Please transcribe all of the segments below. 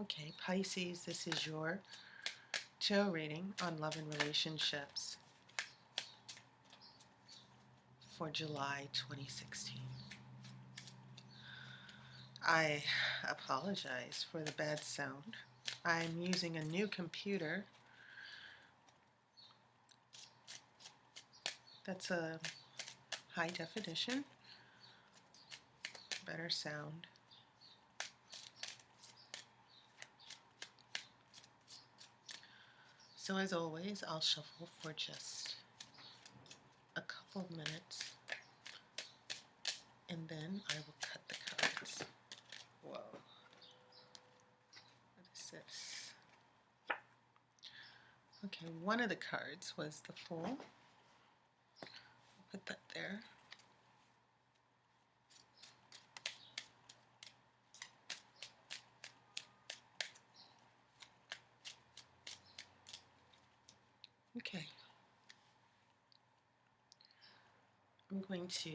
Okay, Pisces, this is your tarot reading on love and relationships for July 2016. I apologize for the bad sound. I'm using a new computer that's a high definition, better sound. So as always, I'll shuffle for just a couple of minutes and then I will cut the cards. Whoa. What is this? Okay, one of the cards was the Fool. I'll put that there. Okay. I'm going to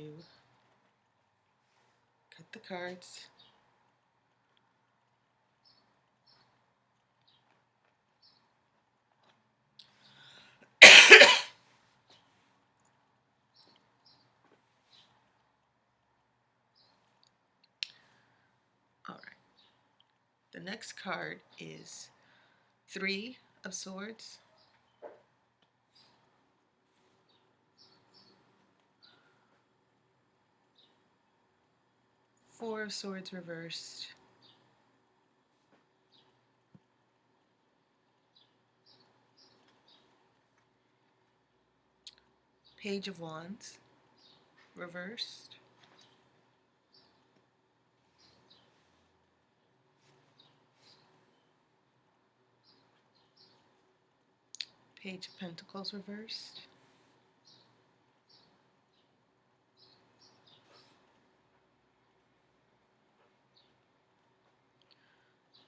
cut the cards. All right. The next card is Three of Swords, Four of Swords reversed, Page of Wands reversed, Page of Pentacles reversed,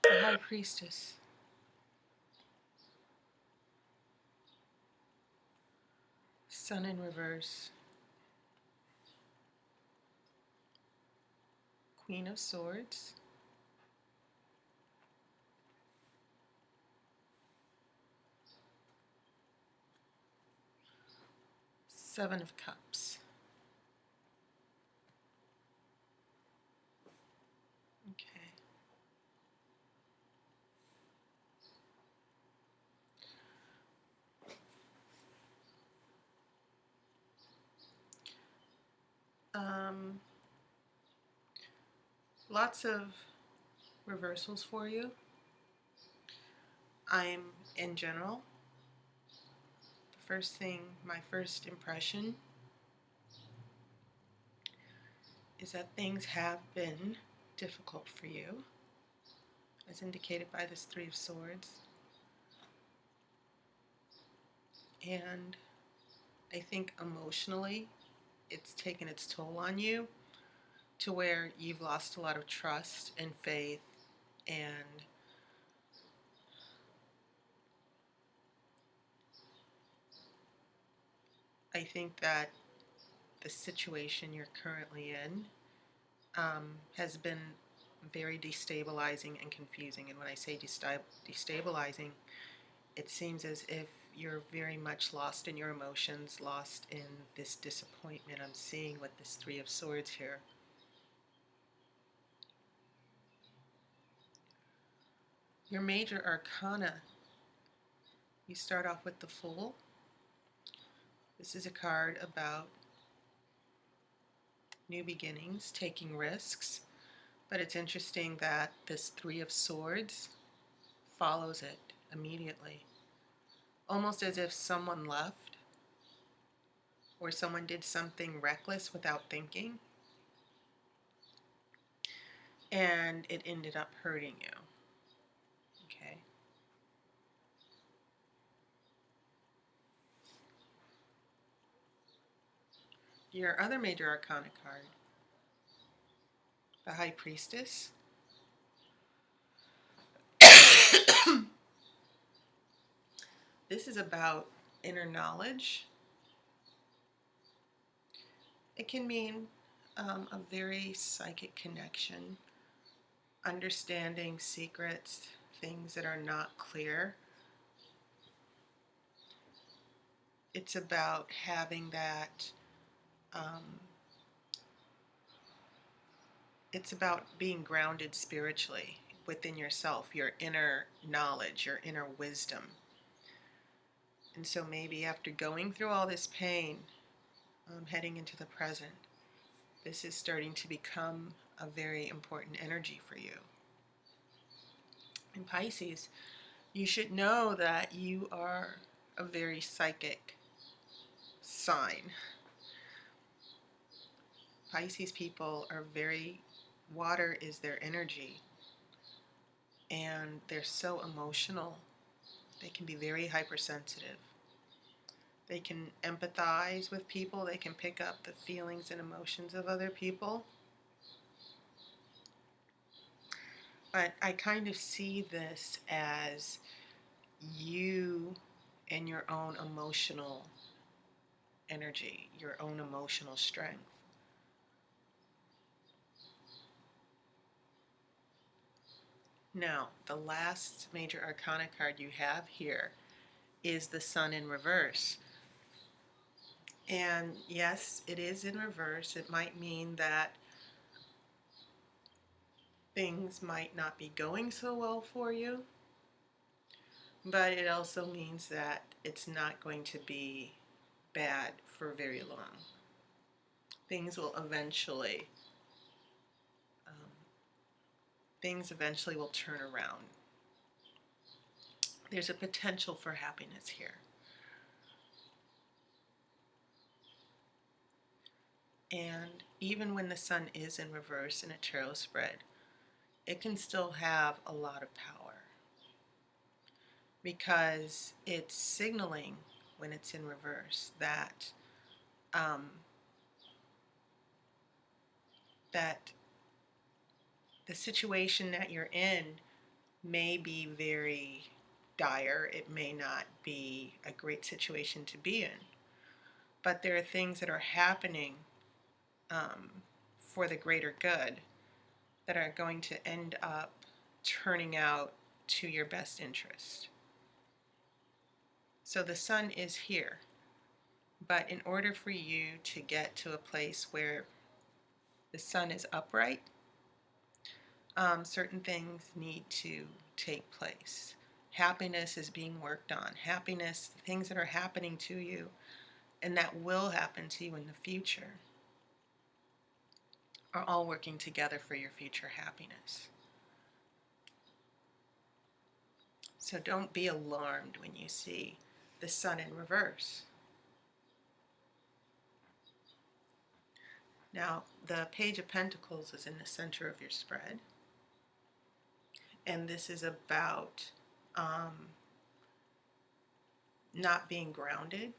the High Priestess, Sun in reverse, Queen of Swords, Seven of Cups. Okay. Lots of reversals for you. I'm, in general, the first thing, my first impression is that things have been difficult for you, as indicated by this Three of Swords. And I think emotionally, it's taken its toll on you to where you've lost a lot of trust and faith, and I think that the situation you're currently in has been very destabilizing and confusing. And when I say destabilizing, it seems as if you're very much lost in your emotions, lost in this disappointment I'm seeing with this Three of Swords here. Your major arcana, you start off with the Fool. This is a card about new beginnings, taking risks, but it's interesting that this Three of Swords follows it immediately, almost as if someone left or someone did something reckless without thinking, and it ended up hurting you. Okay. Your other major arcana card, the High Priestess. This is about inner knowledge. It can mean a very psychic connection, understanding secrets, things that are not clear. It's about having that, it's about being grounded spiritually within yourself, your inner knowledge, your inner wisdom. And so maybe after going through all this pain, heading into the present, this is starting to become a very important energy for you. In Pisces, you should know that you are a very psychic sign. Pisces people are very, water is their energy, and they're so emotional. They can be very hypersensitive. They can empathize with people. They can pick up the feelings and emotions of other people. But I kind of see this as you and your own emotional energy, your own emotional strength. Now, the last major arcana card you have here is the Sun in reverse. And yes, it is in reverse. It might mean that things might not be going so well for you, but it also means that it's not going to be bad for very long. Things will eventually, things eventually will turn around. There's a potential for happiness here. And even when the Sun is in reverse in a tarot spread, it can still have a lot of power, because it's signaling when it's in reverse that that the situation that you're in may be very dire. It may not be a great situation to be in, but there are things that are happening for the greater good that are going to end up turning out to your best interest. So the Sun is here, but in order for you to get to a place where the Sun is upright, certain things need to take place. Happiness is being worked on. Happiness, things that are happening to you and that will happen to you in the future, are all working together for your future happiness. So don't be alarmed when you see the Sun in reverse. Now, the Page of Pentacles is in the center of your spread, and this is about not being grounded.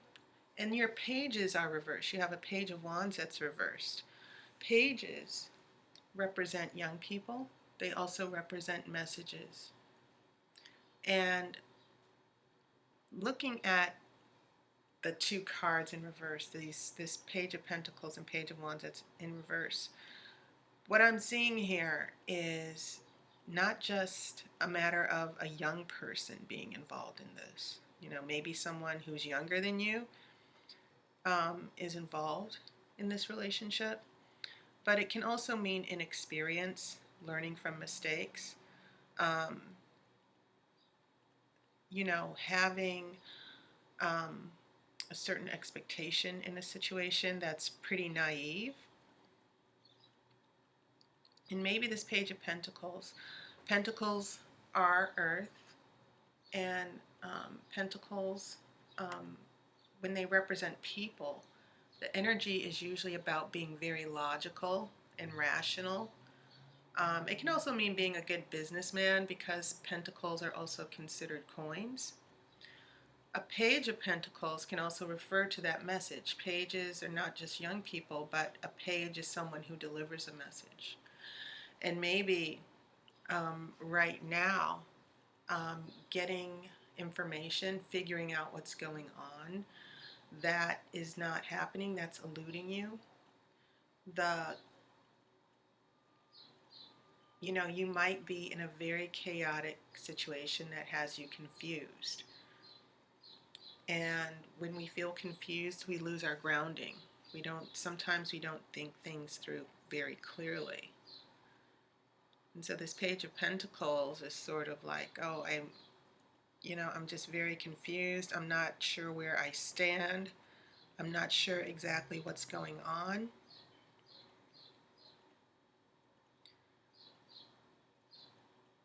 And your pages are reversed. You have a Page of Wands that's reversed. Pages represent young people. They also represent messages. And looking at the two cards in reverse, this Page of Pentacles and Page of Wands that's in reverse, what I'm seeing here is not just a matter of a young person being involved in this. You know, maybe someone who's younger than you is involved in this relationship, but it can also mean inexperience, learning from mistakes, you know, having a certain expectation in a situation that's pretty naive. And maybe this Page of Pentacles, Pentacles are earth, and Pentacles, when they represent people, the energy is usually about being very logical and rational. It can also mean being a good businessman, because Pentacles are also considered coins. A Page of Pentacles can also refer to that message. Pages are not just young people, but a page is someone who delivers a message. And maybe right now, getting information, figuring out what's going on, that is not happening, that's eluding you. you might be in a very chaotic situation that has you confused. And when we feel confused, we lose our grounding. Sometimes we don't think things through very clearly. And so this Page of Pentacles is sort of like, oh, I'm just very confused. I'm not sure where I stand. I'm not sure exactly what's going on.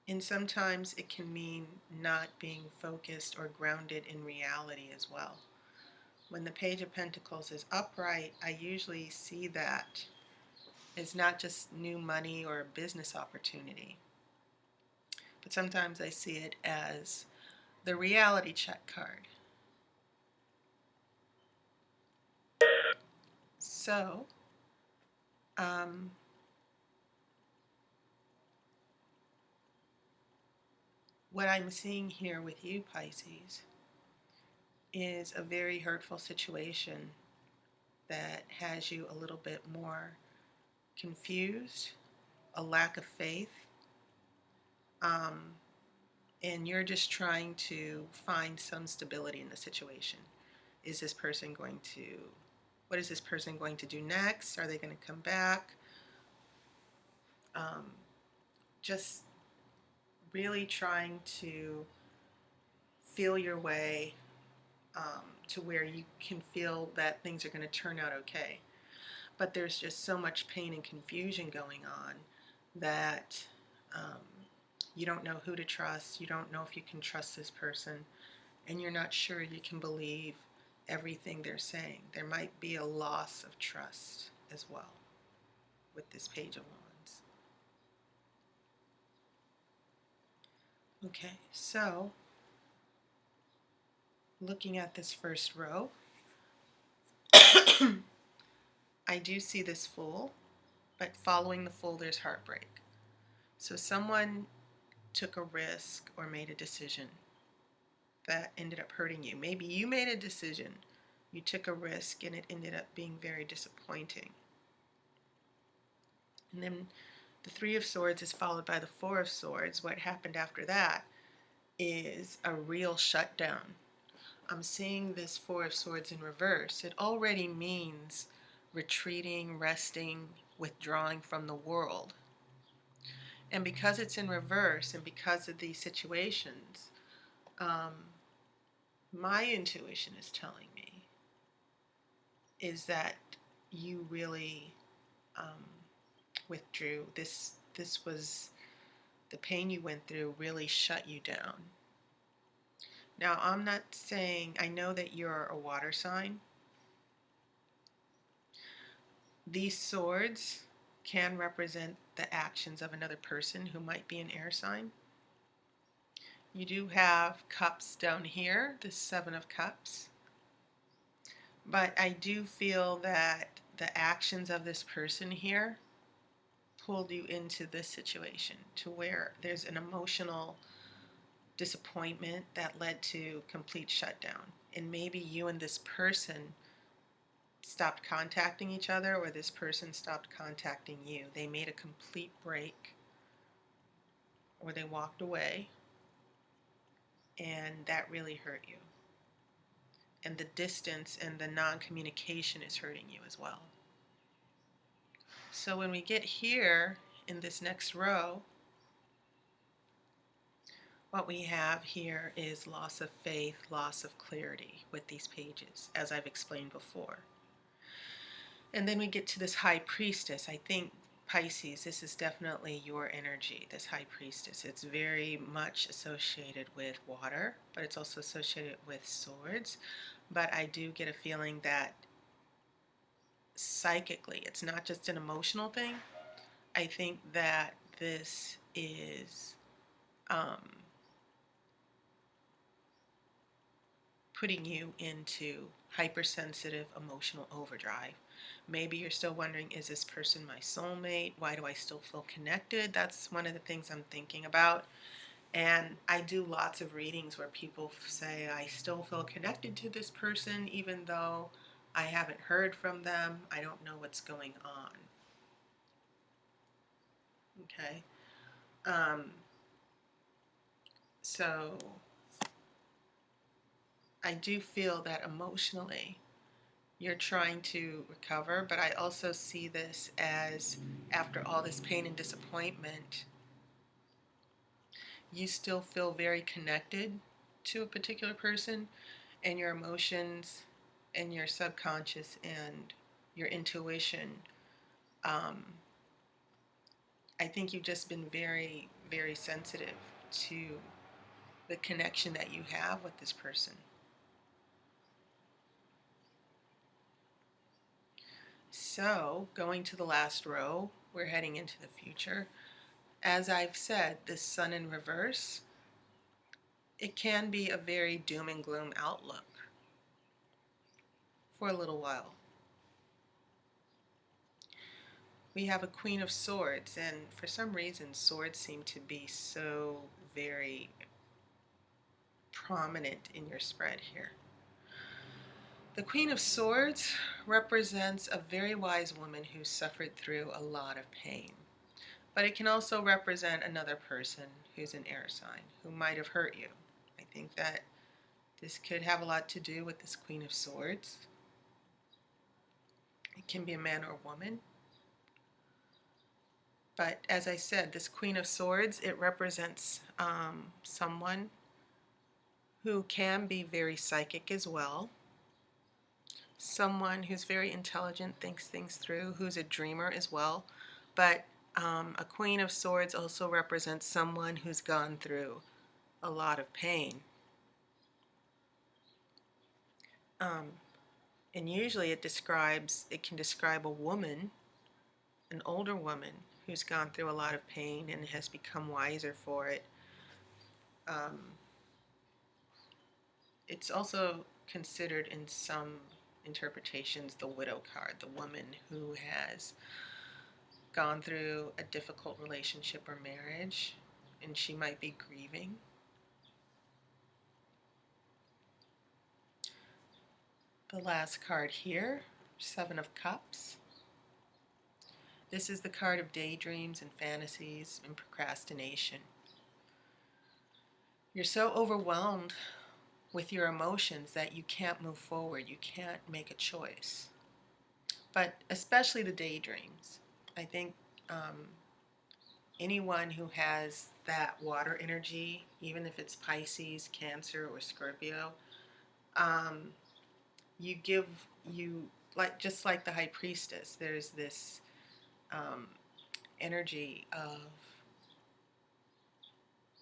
And sometimes it can mean not being focused or grounded in reality as well. When the Page of Pentacles is upright, I usually see that as not just new money or a business opportunity, but sometimes I see it as the reality check card. So, what I'm seeing here with you, Pisces, is a very hurtful situation that has you a little bit more confused, a lack of faith, um, and you're just trying to find some stability in the situation. Is this person going to, what is this person going to do next? Are they going to come back? Um, just really trying to feel your way to where you can feel that things are going to turn out okay. But there's just so much pain and confusion going on that um, you don't know who to trust. You don't know if you can trust this person, and you're not sure you can believe everything they're saying. There might be a loss of trust as well with this Page of Wands. Okay, so looking at this first row, I do see this Fool, but following the Fool, there's heartbreak. So someone took a risk or made a decision that ended up hurting you. Maybe you made a decision, you took a risk, and it ended up being very disappointing. And then the Three of Swords is followed by the Four of Swords. What happened after that is a real shutdown. I'm seeing this Four of Swords in reverse. It already means retreating, resting, withdrawing from the world. And because it's in reverse and because of these situations, my intuition is telling me is that you really withdrew. This was the pain you went through really shut you down. Now, I'm not saying, I know that you're a water sign. These swords can represent the actions of another person who might be an air sign. You do have cups down here, the Seven of Cups. But I do feel that the actions of this person here pulled you into this situation to where there's an emotional disappointment that led to complete shutdown. And maybe you and this person stopped contacting each other, or this person stopped contacting you. They made a complete break, or they walked away, and that really hurt you. And the distance and the non-communication is hurting you as well. So when we get here in this next row, what we have here is loss of faith, loss of clarity with these pages, as I've explained before. And then we get to this High Priestess. I think, Pisces, this is definitely your energy, this High Priestess. It's very much associated with water, but it's also associated with swords. But I do get a feeling that psychically, it's not just an emotional thing. I think that this is putting you into hypersensitive emotional overdrive. Maybe you're still wondering, is this person my soulmate? Why do I still feel connected? That's one of the things I'm thinking about. And I do lots of readings where people say, I still feel connected to this person even though I haven't heard from them. I don't know what's going on. Okay. Um, so I do feel that emotionally you're trying to recover, but I also see this as after all this pain and disappointment, you still feel very connected to a particular person, and your emotions and your subconscious and your intuition. Um, I think you've just been very, very sensitive to the connection that you have with this person. So, going to the last row, we're heading into the future. As I've said, this sun in reverse, it can be a very doom and gloom outlook for a little while. We have a Queen of Swords, and for some reason, swords seem to be so very prominent in your spread here. The Queen of Swords represents a very wise woman who suffered through a lot of pain. But it can also represent another person who's an air sign who might have hurt you. I think that this could have a lot to do with this Queen of Swords. It can be a man or a woman. But as I said, this Queen of Swords, it represents someone who can be very psychic as well. Someone who's very intelligent, thinks things through, who's a dreamer as well. But a Queen of Swords also represents someone who's gone through a lot of pain. Um, and usually it can describe a woman, an older woman, who's gone through a lot of pain and has become wiser for it. Um, it's also considered in some interpretations the widow card, the woman who has gone through a difficult relationship or marriage, and she might be grieving. The last card here, Seven of Cups. This is the card of daydreams and fantasies and procrastination. You're so overwhelmed with your emotions that you can't move forward. You can't make a choice. But especially the daydreams. I think anyone who has that water energy, even if it's Pisces, Cancer, or Scorpio, um, you give you like just like the High Priestess. There's this um, energy of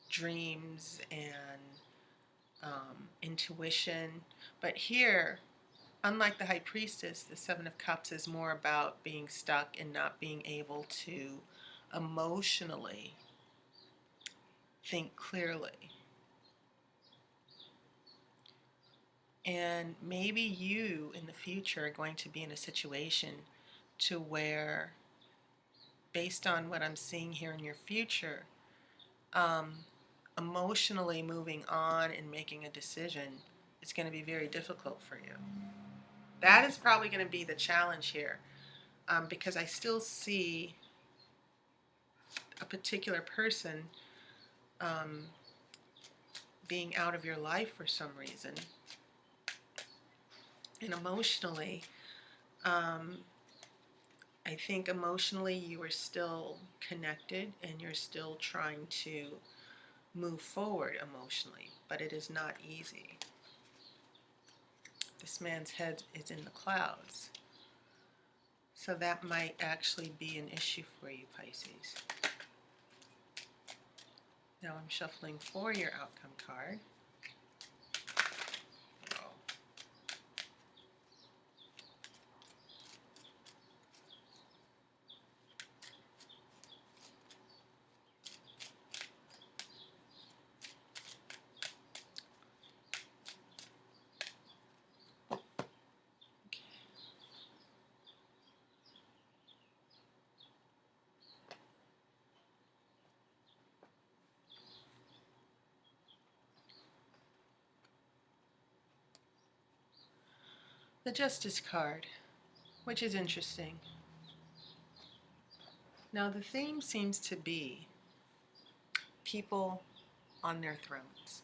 dreams and intuition. But here, unlike the High Priestess, the Seven of Cups is more about being stuck and not being able to emotionally think clearly. And maybe you in the future are going to be in a situation to where, based on what I'm seeing here in your future, um, emotionally moving on and making a decision is going to be very difficult for you. That is probably going to be the challenge here, because I still see a particular person um, being out of your life for some reason. And emotionally, um, I think emotionally you are still connected and you're still trying to move forward emotionally, but it is not easy. This man's head is in the clouds. So that might actually be an issue for you, Pisces. Now I'm shuffling for your outcome card. Oh. The Justice card, which is interesting. Now the theme seems to be people on their thrones.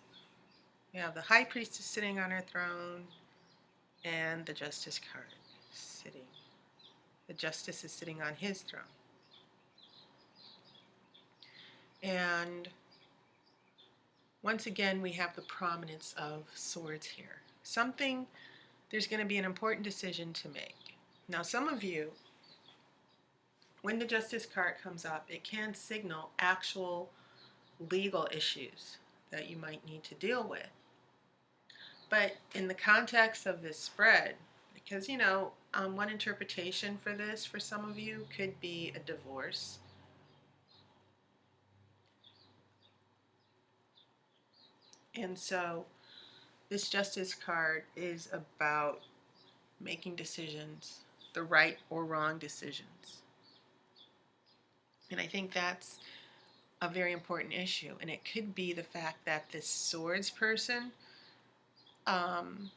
We have the High Priestess sitting on her throne and the Justice card sitting. The Justice is sitting on his throne. And once again, we have the prominence of swords here. There's going to be an important decision to make. Now, some of you, when the Justice card comes up, it can signal actual legal issues that you might need to deal with. But in the context of this spread, because, one interpretation for this for some of you could be a divorce. And so this Justice card is about making decisions, the right or wrong decisions. And I think that's a very important issue. And it could be the fact that this swords person, an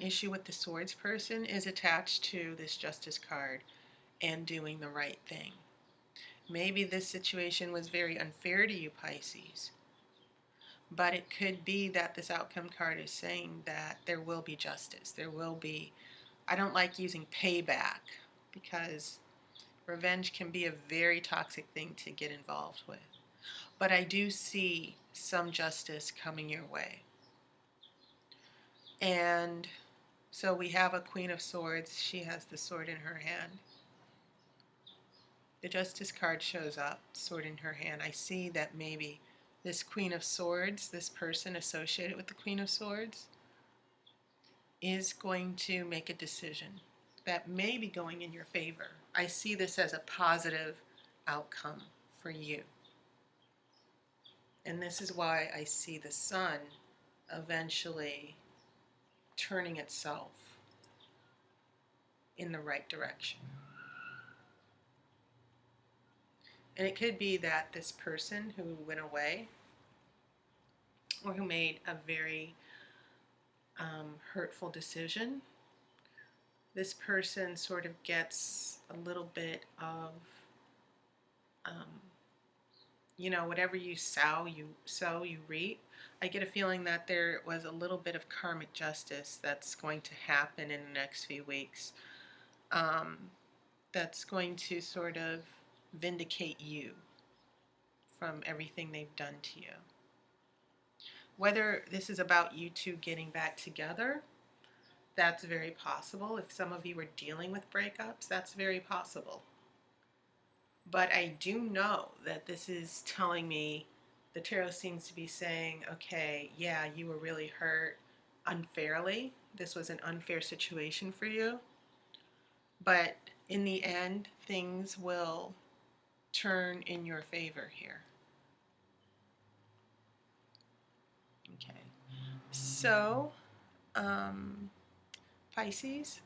issue with the swords person is attached to this Justice card and doing the right thing. Maybe this situation was very unfair to you, Pisces. But it could be that this outcome card is saying that there will be justice. There will be, I don't like using payback because revenge can be a very toxic thing to get involved with. But I do see some justice coming your way. And so we have a Queen of Swords. She has the sword in her hand. The Justice card shows up, sword in her hand. I see that maybe this Queen of Swords, this person associated with the Queen of Swords, is going to make a decision that may be going in your favor. I see this as a positive outcome for you. And this is why I see the sun eventually turning itself in the right direction. And it could be that this person who went away or who made a very hurtful decision, this person sort of gets a little bit of, whatever you sow, you reap. I get a feeling that there was a little bit of karmic justice that's going to happen in the next few weeks. That's going to sort of vindicate you from everything they've done to you. Whether this is about you two getting back together, that's very possible. If some of you are dealing with breakups, that's very possible. But I do know that this is telling me, the tarot seems to be saying, okay, yeah, you were really hurt unfairly. This was an unfair situation for you. But in the end, things will turn in your favor here. Okay. So, Pisces,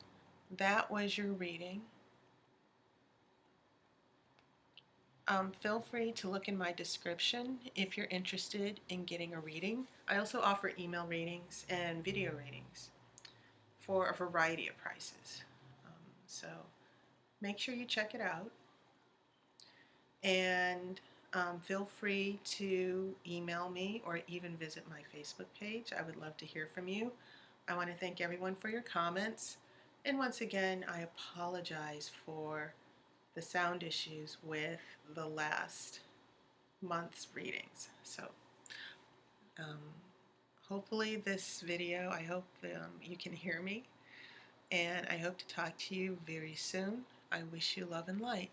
that was your reading. Feel free to look in my description if you're interested in getting a reading. I also offer email readings and video readings for a variety of prices. So make sure you check it out. And feel free to email me or even visit my Facebook page. I would love to hear from you. I want to thank everyone for your comments. And once again, I apologize for the sound issues with the last month's readings. So hopefully this video, I hope you can hear me. And I hope to talk to you very soon. I wish you love and light.